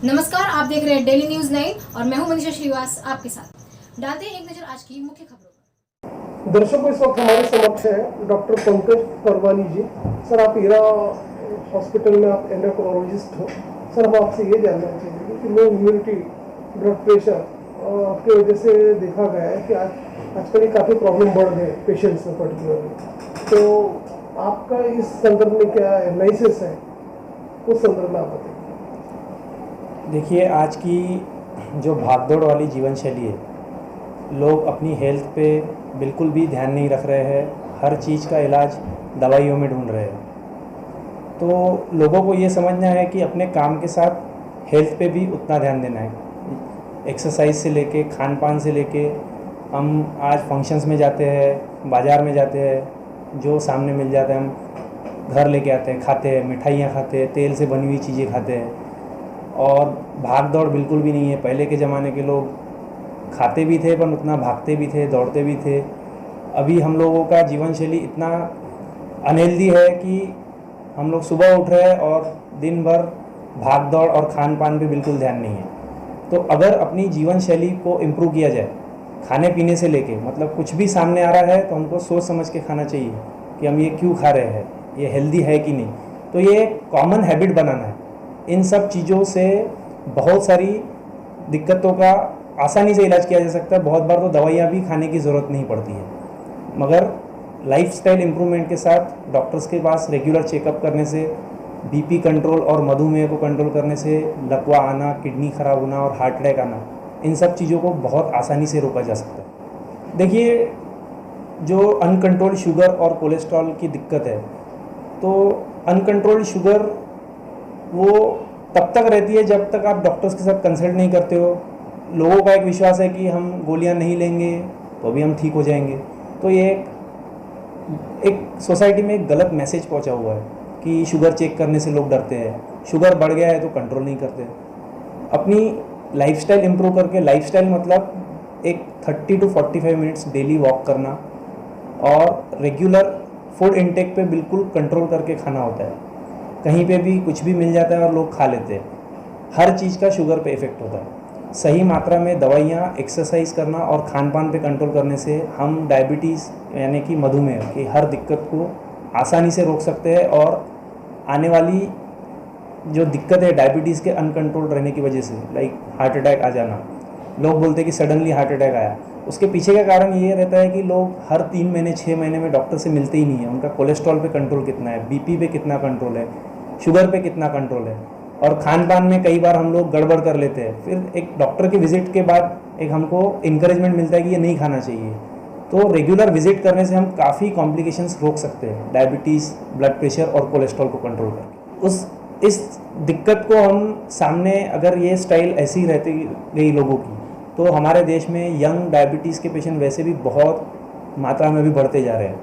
नमस्कार, आप देख रहे हैं डेली न्यूज 9 और मैं हूं मनीषा श्रीवास आपके साथ। डालते हैं एक नजर आज की मुख्य खबरों पर। दर्शकों, इस वक्त हमारे समक्ष है डॉक्टर पंकज परवानी जी। सर, आप हीरा हॉस्पिटल में आप एंडोक्रोलॉजिस्ट हो। सर, हम आपसे ये जानना चाहेंगे कि लो इम्यूनिटी, ब्लड प्रेशर की वजह से देखा गया है कि आजकल ये काफ़ी प्रॉब्लम बढ़ गए पेशेंट्स में पर्टिकुलरली। तो आपका इस संदर्भ में क्या एनालिसिस है, उस संदर्भ में आप बताइए। देखिए, आज की जो भागदौड़ वाली जीवन शैली है, लोग अपनी हेल्थ पे बिल्कुल भी ध्यान नहीं रख रहे हैं। हर चीज़ का इलाज दवाइयों में ढूंढ रहे हैं। तो लोगों को ये समझना है कि अपने काम के साथ हेल्थ पे भी उतना ध्यान देना है। एक्सरसाइज से लेके, खान पान से लेके, हम आज फंक्शंस में जाते हैं, बाज़ार में जाते हैं, जो सामने मिल जाता है हम घर लेके आते हैं, खाते हैं, मिठाइयाँ खाते हैं, तेल से बनी हुई चीज़ें खाते हैं। और भाग दौड़ बिल्कुल भी नहीं है। पहले के ज़माने के लोग खाते भी थे पर उतना भागते भी थे, दौड़ते भी थे। अभी हम लोगों का जीवन शैली इतना अनहेल्दी है कि हम लोग सुबह उठ रहे हैं और दिन भर भाग दौड़ और खान पान पे बिल्कुल ध्यान नहीं है। तो अगर अपनी जीवन शैली को इम्प्रूव किया जाए, खाने पीने से लेके, मतलब कुछ भी सामने आ रहा है तो हमको सोच समझ के खाना चाहिए कि हम ये क्यों खा रहे हैं, ये हेल्दी है कि नहीं। तो ये कॉमन हैबिट बनाना है। इन सब चीज़ों से बहुत सारी दिक्कतों का आसानी से इलाज किया जा सकता है। बहुत बार तो दवाइयाँ भी खाने की ज़रूरत नहीं पड़ती है। मगर लाइफस्टाइल इम्प्रूवमेंट के साथ डॉक्टर्स के पास रेगुलर चेकअप करने से, बीपी कंट्रोल और मधुमेह को कंट्रोल करने से लकवा आना, किडनी ख़राब होना और हार्ट अटैक आना, इन सब चीज़ों को बहुत आसानी से रोका जा सकता है। देखिए, जो अनकंट्रोल्ड शुगर और कोलेस्ट्रॉल की दिक्कत है, तो अनकंट्रोल्ड शुगर वो तब तक रहती है जब तक आप डॉक्टर्स के साथ कंसल्ट नहीं करते हो। लोगों का एक विश्वास है कि हम गोलियां नहीं लेंगे तो भी हम ठीक हो जाएंगे। तो ये एक सोसाइटी में एक गलत मैसेज पहुंचा हुआ है कि शुगर चेक करने से लोग डरते हैं, शुगर बढ़ गया है तो कंट्रोल नहीं करते। अपनी लाइफस्टाइल इंप्रूव करके, लाइफस्टाइल मतलब एक 30 to 45 मिनट्स डेली वॉक करना और रेगुलर फूड इनटेक पे बिल्कुल कंट्रोल करके खाना होता है। कहीं पे भी कुछ भी मिल जाता है और लोग खा लेते हैं। हर चीज़ का शुगर पे इफ़ेक्ट होता है। सही मात्रा में दवाइयाँ, एक्सरसाइज करना और खान पान पे कंट्रोल करने से हम डायबिटीज़ यानी कि मधुमेह की हर दिक्कत को आसानी से रोक सकते हैं। और आने वाली जो दिक्कत है डायबिटीज़ के अनकंट्रोल रहने की वजह से, लाइक हार्ट अटैक आ जाना, लोग बोलते हैं कि सडनली हार्ट अटैक आया, उसके पीछे का कारण ये रहता है कि लोग हर 3 महीने 6 महीने में डॉक्टर से मिलते ही नहीं है। उनका कोलेस्ट्रॉल पे कंट्रोल कितना है, बीपी पे कितना कंट्रोल है, शुगर पे कितना कंट्रोल है। और खान पान में कई बार हम लोग गड़बड़ कर लेते हैं। फिर एक डॉक्टर की विजिट के बाद एक हमको इंकरेजमेंट मिलता है कि ये नहीं खाना चाहिए। तो रेगुलर विजिट करने से हम काफ़ी कॉम्प्लिकेशंस रोक सकते हैं, डायबिटीज़, ब्लड प्रेशर और कोलेस्ट्रॉल को कंट्रोल करके। इस दिक्कत को हम सामने, अगर ये स्टाइल ऐसी रहती गई लोगों की, तो हमारे देश में यंग डायबिटीज़ के पेशेंट वैसे भी बहुत मात्रा में भी बढ़ते जा रहे हैं।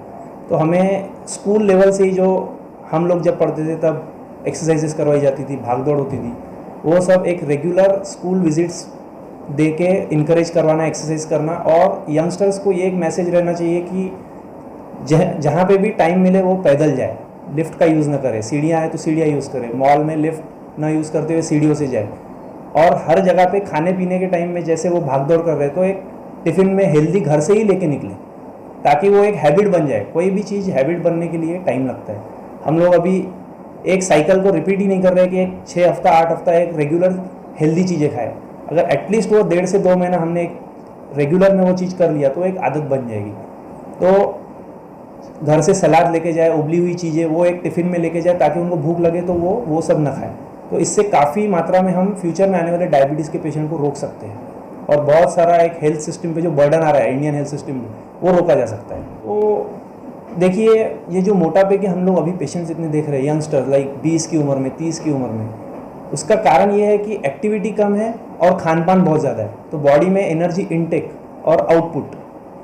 तो हमें स्कूल लेवल से ही, जो हम लोग जब पढ़ते थे तब एक्सरसाइजेस करवाई जाती थी, भागदौड़ होती थी, वो सब एक रेगुलर स्कूल विजिट्स दे के इनकरेज करवाना, एक्सरसाइज करना। और यंगस्टर्स को ये एक मैसेज रहना चाहिए कि जहाँ पे भी टाइम मिले वो पैदल जाए, लिफ्ट का यूज़ ना करे, सीढ़ियाँ हैं तो सीढ़ियाँ यूज़ करें, मॉल में लिफ्ट ना यूज़ करते हुए सीढ़ियों से जाए। और हर जगह पे खाने पीने के टाइम में जैसे वो भागदौड़ कर रहे हैं, तो एक टिफ़िन में हेल्दी घर से ही लेके निकले, ताकि वो एक हैबिट बन जाए। कोई भी चीज़ हैबिट बनने के लिए टाइम लगता है। हम लोग अभी एक साइकिल को रिपीट ही नहीं कर रहे कि एक 6 हफ्ता 8 हफ्ता एक रेगुलर हेल्दी चीज़ें खाए। अगर एटलीस्ट वो 1.5 से 2 महीना हमने एक रेगुलर में वो चीज़ कर लिया तो एक आदत बन जाएगी। तो घर से सलाद लेके जाए, उबली हुई चीज़ें वो एक टिफ़िन में लेके जाए, ताकि उनको भूख लगे तो वो सब ना खाए। तो इससे काफ़ी मात्रा में हम फ्यूचर में आने वाले डायबिटीज़ के पेशेंट को रोक सकते हैं। और बहुत सारा एक हेल्थ सिस्टम पे जो बर्डन आ रहा है इंडियन हेल्थ सिस्टम में, वो रोका जा सकता है। तो देखिए, ये जो मोटापे के हम लोग अभी पेशेंट्स इतने देख रहे हैं, यंगस्टर लाइक 20 की उम्र में, 30 की उम्र में, उसका कारण ये है कि एक्टिविटी कम है और खान पान बहुत ज़्यादा है। तो बॉडी में एनर्जी इनटेक और आउटपुट,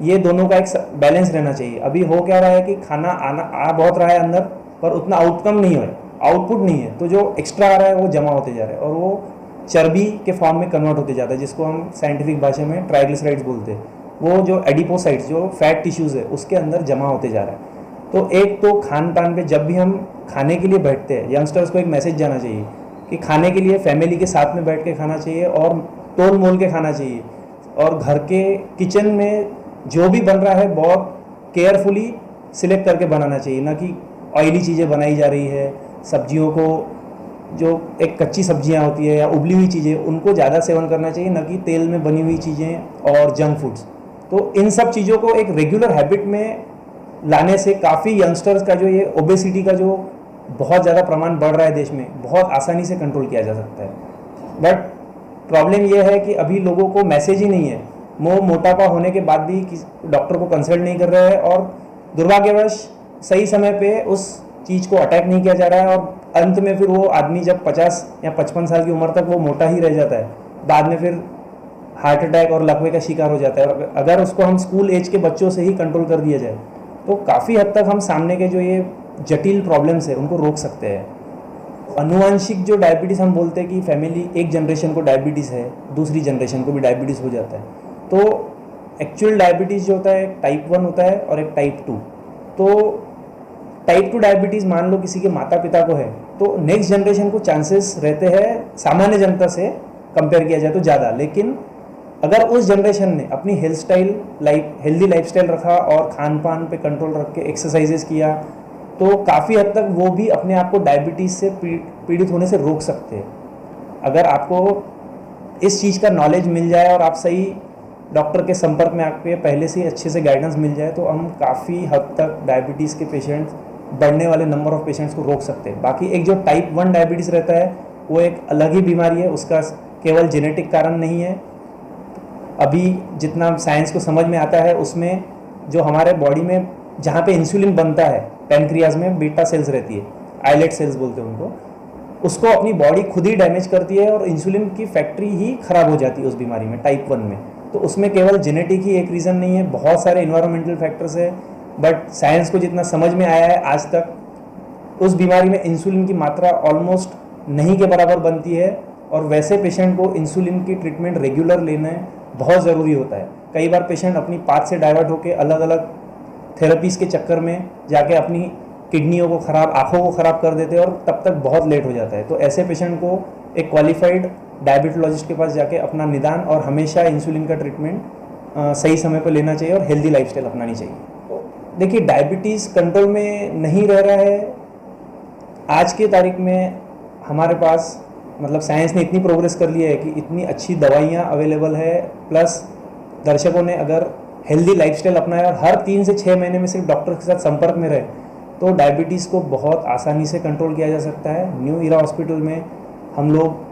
ये दोनों का एक बैलेंस रहना चाहिए। अभी हो क्या रहा है कि खाना आ बहुत रहा है अंदर, पर उतना आउटपुट नहीं है। तो जो एक्स्ट्रा आ रहा है वो जमा होते जा रहा है और वो चर्बी के फॉर्म में कन्वर्ट होते जाता है, जिसको हम साइंटिफिक भाषा में ट्राइग्लिसराइड्स बोलते हैं। वो जो एडिपोसाइट्स, जो फैट टिश्यूज़ है, उसके अंदर जमा होते जा रहा है। तो एक तो खान पान पे जब भी हम खाने के लिए बैठते हैं, यंगस्टर्स को एक मैसेज जाना चाहिए कि खाने के लिए फैमिली के साथ में बैठ के खाना चाहिए और तोल मोल के खाना चाहिए, और घर के किचन में जो भी बन रहा है बहुत केयरफुली सिलेक्ट करके बनाना चाहिए, ना कि ऑयली चीज़ें बनाई जा रही है। सब्जियों को, जो एक कच्ची सब्जियां होती है या उबली हुई चीज़ें, उनको ज़्यादा सेवन करना चाहिए, ना कि तेल में बनी हुई चीज़ें और जंक फूड्स। तो इन सब चीज़ों को एक रेगुलर हैबिट में लाने से काफ़ी यंगस्टर्स का जो ये ओबेसिटी का जो बहुत ज़्यादा प्रमाण बढ़ रहा है देश में, बहुत आसानी से कंट्रोल किया जा सकता है। बट प्रॉब्लम यह है कि अभी लोगों को मैसेज ही नहीं है। वो मोटापा होने के बाद भी डॉक्टर को कंसल्ट नहीं कर रहे हैं, और दुर्भाग्यवश सही समय पे उस चीज़ को अटैक नहीं किया जा रहा है, और अंत में फिर वो आदमी जब 50 या 55 साल की उम्र तक वो मोटा ही रह जाता है, बाद में फिर हार्ट अटैक और लकवे का शिकार हो जाता है। और अगर उसको हम स्कूल एज के बच्चों से ही कंट्रोल कर दिया जाए तो काफ़ी हद तक हम सामने के जो ये जटिल प्रॉब्लम्स है उनको रोक सकते हैं। अनुवांशिक जो डायबिटीज़ हम बोलते हैं कि फैमिली, एक जनरेशन को डायबिटीज़ है, दूसरी जनरेशन को भी डायबिटीज़ हो जाता है। तो एक्चुअल डायबिटीज़ जो होता है एक टाइप 1 होता है और एक टाइप 2। तो टाइप 2 डायबिटीज़ मान लो किसी के माता पिता को है, तो नेक्स्ट जनरेशन को चांसेस रहते हैं सामान्य जनता से कंपेयर किया जाए तो ज़्यादा। लेकिन अगर उस जनरेशन ने अपनी हेल्दी लाइफस्टाइल रखा और खान पान पे कंट्रोल रख के एक्सरसाइजेस किया, तो काफ़ी हद तक वो भी अपने आप को डायबिटीज़ से पीड़ित होने से रोक सकते हैं। अगर आपको इस चीज़ का नॉलेज मिल जाए और आप सही डॉक्टर के संपर्क में आके पहले से ही अच्छे से गाइडेंस मिल जाए, तो हम काफ़ी हद तक डायबिटीज़ के पेशेंट्स, बढ़ने वाले नंबर ऑफ पेशेंट्स को रोक सकते हैं। बाकी एक जो टाइप 1 डायबिटीज़ रहता है वो एक अलग ही बीमारी है, उसका केवल जेनेटिक कारण नहीं है। अभी जितना साइंस को समझ में आता है उसमें जो हमारे बॉडी में जहाँ पे इंसुलिन बनता है, पैनक्रियाज में बीटा सेल्स रहती है, आइलेट सेल्स बोलते हैं उनको, उसको अपनी बॉडी खुद ही डैमेज करती है और इंसुलिन की फैक्ट्री ही खराब हो जाती है उस बीमारी में, टाइप 1 में। तो उसमें केवल जेनेटिक ही एक रीज़न नहीं है, बहुत सारे इन्वायरमेंटल फैक्टर्स है। बट साइंस को जितना समझ में आया है आज तक, उस बीमारी में इंसुलिन की मात्रा ऑलमोस्ट नहीं के बराबर बनती है, और वैसे पेशेंट को इंसुलिन की ट्रीटमेंट रेगुलर लेना बहुत ज़रूरी होता है। कई बार पेशेंट अपनी पाथ से डाइवर्ट होकर अलग अलग थेरेपीज़ के चक्कर में जाके अपनी किडनियों को ख़राब, आँखों को ख़राब कर देते हैं, और तब तक बहुत लेट हो जाता है। तो ऐसे पेशेंट को एक क्वालिफाइड डायबिटोलॉजिस्ट के पास जाके अपना निदान और हमेशा इंसुलिन का ट्रीटमेंट सही समय पर लेना चाहिए और हेल्दी लाइफस्टाइल अपनानी चाहिए। तो देखिए, डायबिटीज़ कंट्रोल में नहीं रह रहा है आज के तारीख में। हमारे पास मतलब साइंस ने इतनी प्रोग्रेस कर ली है कि इतनी अच्छी दवाइयाँ अवेलेबल है, प्लस दर्शकों ने अगर हेल्दी लाइफस्टाइल अपनाया और हर 3 से 6 महीने में सिर्फ डॉक्टर के साथ संपर्क में रहे, तो डायबिटीज़ को बहुत आसानी से कंट्रोल किया जा सकता है। न्यू इरा हॉस्पिटल में हम लोग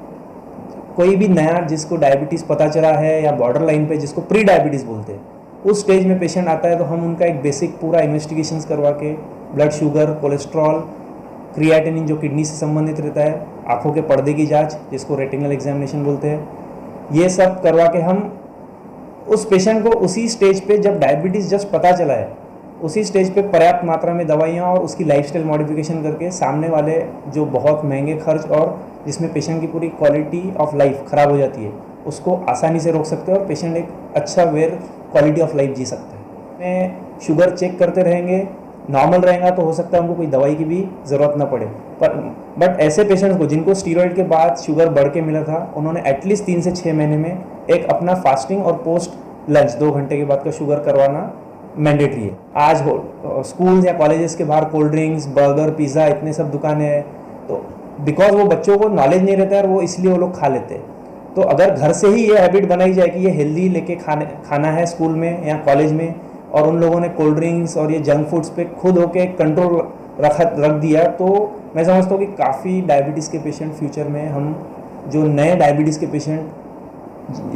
कोई भी नया जिसको डायबिटीज़ पता चला है या बॉर्डर लाइन पे जिसको प्री डायबिटीज़ बोलते हैं, उस स्टेज में पेशेंट आता है तो हम उनका एक बेसिक पूरा इन्वेस्टिगेशंस करवा के ब्लड शुगर, कोलेस्ट्रॉल, क्रिएटिनिन जो किडनी से संबंधित रहता है, आँखों के पर्दे की जांच जिसको रेटिनल एग्जामिनेशन बोलते हैं, ये सब करवा के हम उस पेशेंट को उसी स्टेज पे, जब डायबिटीज़ जस्ट पता चला है, उसी स्टेज पे पर्याप्त मात्रा में दवाइयाँ और उसकी लाइफस्टाइल मॉडिफिकेशन करके सामने वाले जो बहुत महंगे खर्च और जिसमें पेशेंट की पूरी क्वालिटी ऑफ लाइफ ख़राब हो जाती है, उसको आसानी से रोक सकते हैं और पेशेंट एक अच्छा क्वालिटी ऑफ लाइफ जी सकता है। में शुगर चेक करते रहेंगे, नॉर्मल रहेगा तो हो सकता है उनको कोई दवाई की भी ज़रूरत ना पड़े। बट ऐसे पेशेंट्स को जिनको स्टीरॉयड के बाद शुगर बढ़ के मिला था, उन्होंने एटलीस्ट 3 से 6 महीने में एक अपना फास्टिंग और पोस्ट लंच 2 घंटे के बाद का शुगर करवाना मैंडेटरी है। आज स्कूल्स या कॉलेजेस के बाहर कोल्ड ड्रिंक्स, बर्गर, पिज़्ज़ा, इतने सब दुकानें हैं, तो बिकॉज वो बच्चों को नॉलेज नहीं रहता है और वो इसलिए वो लोग खा लेते हैं। तो अगर घर से ही ये हैबिट बनाई जाए कि ये हेल्दी लेके खाना है स्कूल में या कॉलेज में, और उन लोगों ने कोल्ड ड्रिंक्स और ये जंक फूड्स पे खुद होके कंट्रोल रख दिया, तो मैं समझता हूँ कि काफ़ी डायबिटीज़ के पेशेंट फ्यूचर में, हम जो नए डायबिटीज़ के पेशेंट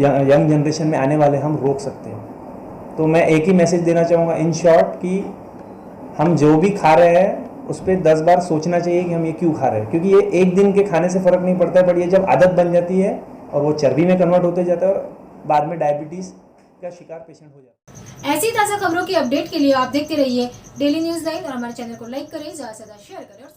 यंग जनरेशन में आने वाले, हम रोक सकते हैं। तो मैं एक ही मैसेज देना चाहूँगा इन शॉर्ट कि हम जो भी खा रहे हैं उस पर 10 बार सोचना चाहिए कि हम ये क्यों खा रहे हैं, क्योंकि ये एक दिन के खाने से फ़र्क नहीं पड़ता है, बट ये जब आदत बन जाती है और वो चर्बी में कन्वर्ट होते जाता है और बाद में डायबिटीज़ का शिकार पेशेंट हो जाता है। ऐसी ताज़ा खबरों की अपडेट के लिए आप देखते रहिए डेली न्यूज़ 9 और हमारे चैनल को लाइक करें, ज़्यादा से ज़्यादा शेयर करें और